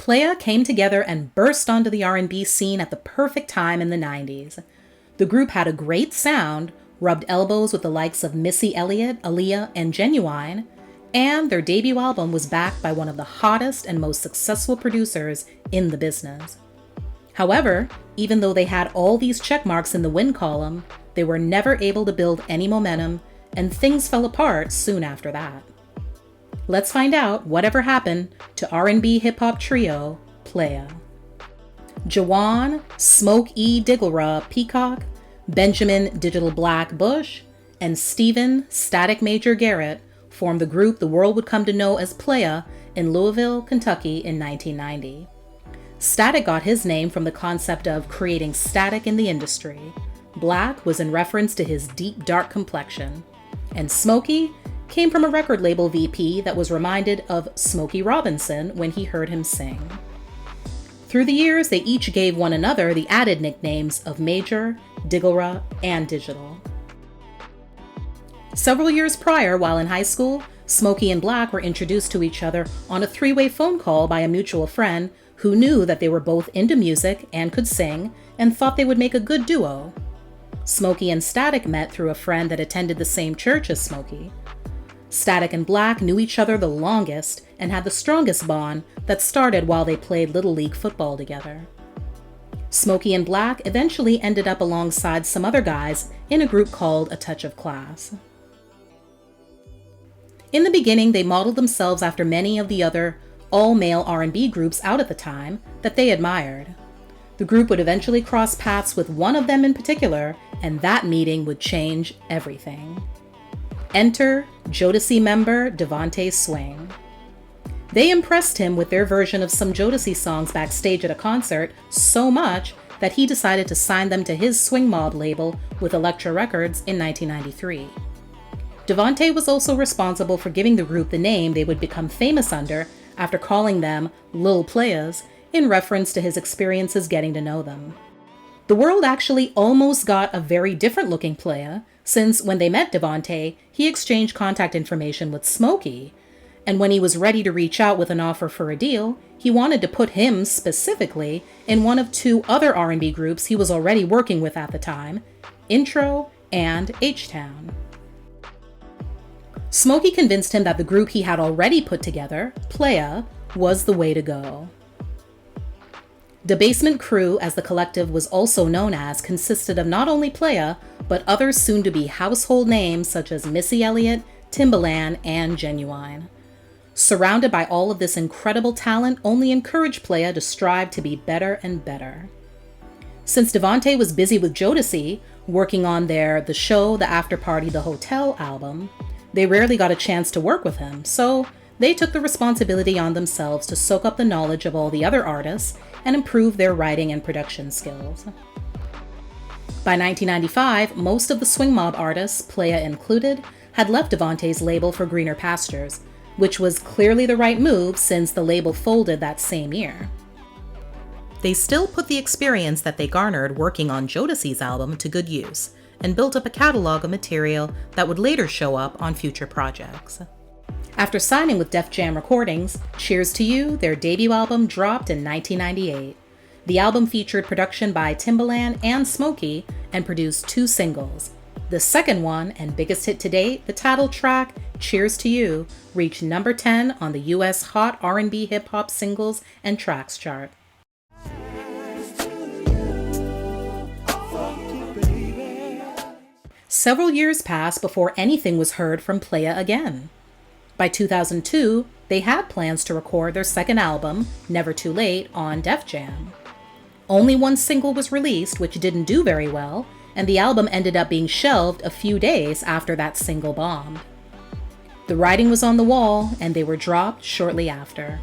Playa came together and burst onto the R&B scene at the perfect time in the 90s. The group had a great sound, rubbed elbows with the likes of Missy Elliott, Aaliyah and Ginuwine, and their debut album was backed by one of the hottest and most successful producers in the business. However, even though they had all these check marks in the win column, they were never able to build any momentum, and things fell apart soon after that. Let's find out whatever happened to R&B hip-hop trio Playa. Jawan Smoke E. Digglerah Peacock, Benjamin Digital Black Bush, and Stephen Static Major Garrett formed the group the world would come to know as Playa in Louisville, Kentucky in 1990. Static got his name from the concept of creating static in the industry. Black was in reference to his deep dark complexion, and Smokey came from a record label VP that was reminded of Smokey Robinson when he heard him sing. Through the years, they each gave one another the added nicknames of Major, Digglerah, and Digital. Several years prior, while in high school, Smokey and Black were introduced to each other on a three-way phone call by a mutual friend who knew that they were both into music and could sing and thought they would make a good duo. Smokey and Static met through a friend that attended the same church as Smokey. Static and Black knew each other the longest and had the strongest bond that started while they played Little League football together. Smokey and Black eventually ended up alongside some other guys in a group called A Touch of Class. In the beginning, they modeled themselves after many of the other all-male R&B groups out at the time that they admired. The group would eventually cross paths with one of them in particular, and that meeting would change everything. Enter Jodeci member Devontae Swing. They impressed him with their version of some Jodeci songs backstage at a concert so much that he decided to sign them to his Swing Mob label with Elektra Records in 1993. Devontae was also responsible for giving the group the name they would become famous under after calling them Lil Playas in reference to his experiences getting to know them. The world actually almost got a very different looking Playa, since when they met Devontae, he exchanged contact information with Smokey, and when he was ready to reach out with an offer for a deal, he wanted to put him specifically in one of two other R&B groups he was already working with at the time, Intro and H-Town. Smokey convinced him that the group he had already put together, Playa, was the way to go. The Basement Crew, as the collective was also known as, consisted of not only Playa, but other soon-to-be household names such as Missy Elliott, Timbaland, and Ginuwine. Surrounded by all of this incredible talent only encouraged Playa to strive to be better and better. Since Devontae was busy with Jodeci, working on their The Show, The After Party, The Hotel album, they rarely got a chance to work with him, so they took the responsibility on themselves to soak up the knowledge of all the other artists and improve their writing and production skills. By 1995, most of the Swing Mob artists, Playa included, had left Devontae's label for greener pastures, which was clearly the right move since the label folded that same year. They still put the experience that they garnered working on Jodeci's album to good use, and built up a catalog of material that would later show up on future projects. After signing with Def Jam Recordings, Cheers to You, their debut album, dropped in 1998. The album featured production by Timbaland and Smokey and produced two singles. The second one, and biggest hit to date, the title track, Cheers to You, reached number 10 on the US Hot R&B Hip Hop Singles and Tracks chart. Several years passed before anything was heard from Playa again. By 2002, they had plans to record their second album, Never Too Late, on Def Jam. Only one single was released, which didn't do very well, and the album ended up being shelved a few days after that single bombed. The writing was on the wall, and they were dropped shortly after.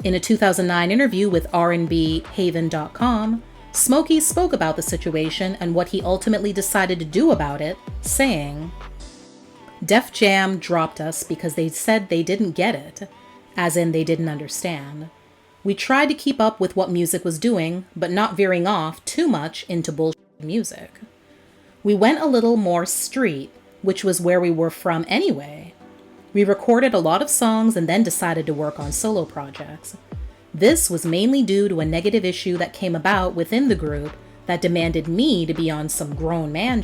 In a 2009 interview with R&BHaven.com, Smokey spoke about the situation and what he ultimately decided to do about it, saying, "Def Jam dropped us because they said they didn't get it, as in they didn't understand. We tried to keep up with what music was doing, but not veering off too much into bullshit music. We went a little more street, which was where we were from anyway. We recorded a lot of songs and then decided to work on solo projects. This was mainly due to a negative issue that came about within the group that demanded me to be on some grown man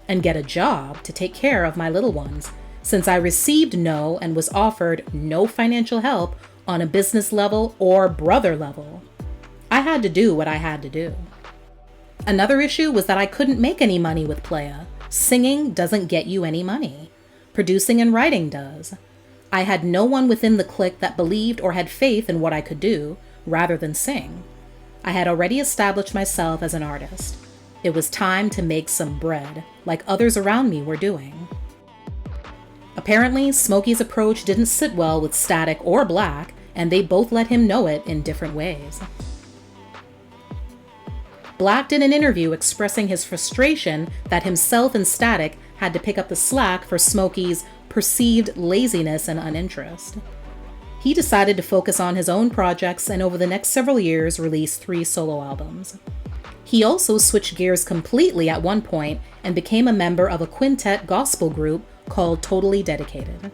and get a job to take care of my little ones, since I received no and was offered no financial help on a business level or brother level. I had to do what I had to do. Another issue was that I couldn't make any money with Playa. Singing doesn't get you any money. Producing and writing does. I had no one within the clique that believed or had faith in what I could do, rather than sing. I had already established myself as an artist. It was time to make some bread, like others around me were doing. Apparently, Smokey's approach didn't sit well with Static or Black, and they both let him know it in different ways. Black did an interview expressing his frustration that himself and Static had to pick up the slack for Smokey's perceived laziness and uninterest. He decided to focus on his own projects and over the next several years released 3 solo albums. He also switched gears completely at one point and became a member of a quintet gospel group called Totally Dedicated.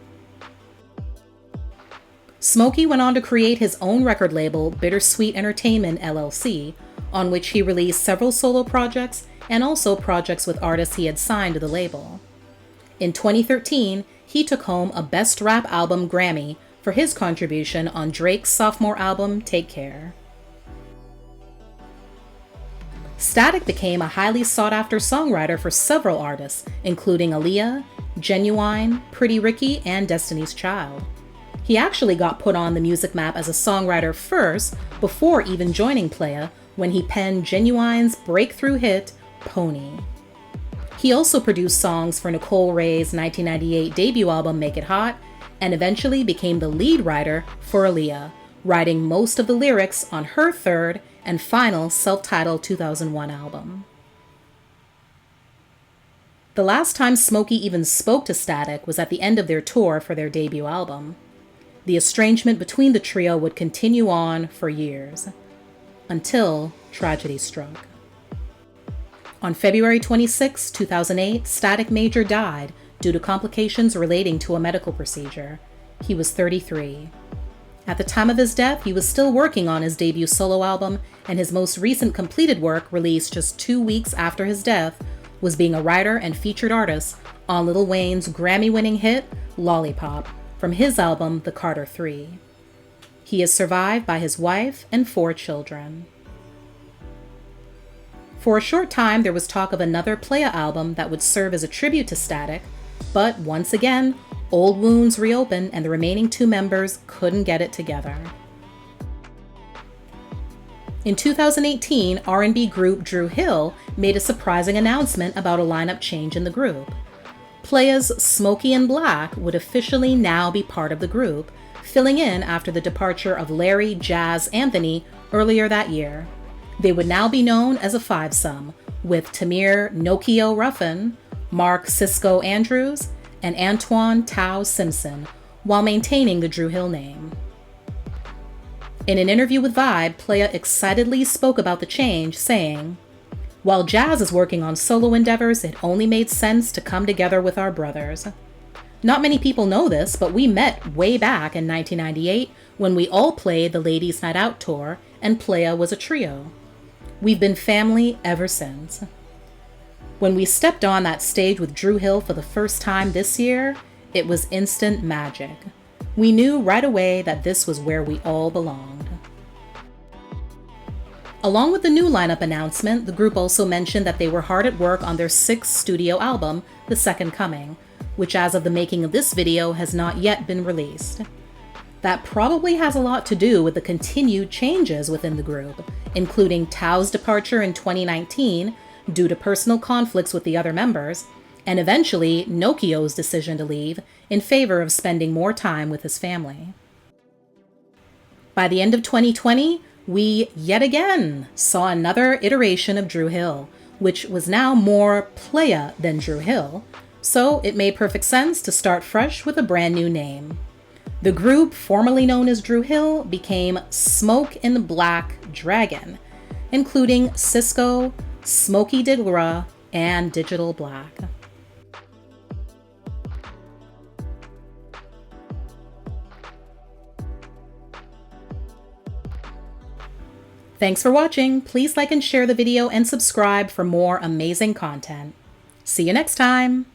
Smokey went on to create his own record label, Bittersweet Entertainment LLC, on which he released several solo projects and also projects with artists he had signed to the label. In 2013, he took home a Best Rap Album Grammy for his contribution on Drake's sophomore album, Take Care. Static became a highly sought-after songwriter for several artists, including Aaliyah, Ginuwine, Pretty Ricky, and Destiny's Child. He actually got put on the music map as a songwriter first, before even joining Playa, when he penned Ginuwine's breakthrough hit, Pony. He also produced songs for Nicole Wray's 1998 debut album, Make It Hot, and eventually became the lead writer for Aaliyah, writing most of the lyrics on her third and final self-titled 2001 album. The last time Smokey even spoke to Static was at the end of their tour for their debut album. The estrangement between the trio would continue on for years, until tragedy struck. On February 26, 2008, Static Major died due to complications relating to a medical procedure. He was 33. At the time of his death, he was still working on his debut solo album, and his most recent completed work, released just 2 weeks after his death, was being a writer and featured artist on Lil Wayne's Grammy-winning hit, Lollipop, from his album, The Carter 3. He is survived by his wife and 4 children. For a short time, there was talk of another Playa album that would serve as a tribute to Static, but once again, old wounds reopened and the remaining 2 members couldn't get it together. In 2018, R&B group Dru Hill made a surprising announcement about a lineup change in the group. Playa's Smokey and Black would officially now be part of the group, filling in after the departure of Larry Jazz Anthony earlier that year. They would now be known as a 5-some, with Tamir Nokio Ruffin, Mark Cisco Andrews, and Antoine Tao Simpson, while maintaining the Dru Hill name. In an interview with Vibe, Playa excitedly spoke about the change, saying, "While Jazz is working on solo endeavors, it only made sense to come together with our brothers. Not many people know this, but we met way back in 1998 when we all played the Ladies Night Out tour and Playa was a trio. We've been family ever since." When we stepped on that stage with Dru Hill for the first time this year, it was instant magic. We knew right away that this was where we all belonged. Along with the new lineup announcement, the group also mentioned that they were hard at work on their 6th studio album, The Second Coming, which as of the making of this video has not yet been released. That probably has a lot to do with the continued changes within the group, including Tao's departure in 2019 due to personal conflicts with the other members, and eventually Nokio's decision to leave in favor of spending more time with his family. By the end of 2020, we yet again saw another iteration of Dru Hill, which was now more Playa than Dru Hill, so it made perfect sense to start fresh with a brand new name. The group, formerly known as Dru Hill, became Smoke and Black Dragon, including Cisco, Smokey Digra, and Digital Black. Thanks for watching. Please like and share the video and subscribe for more amazing content. See you next time.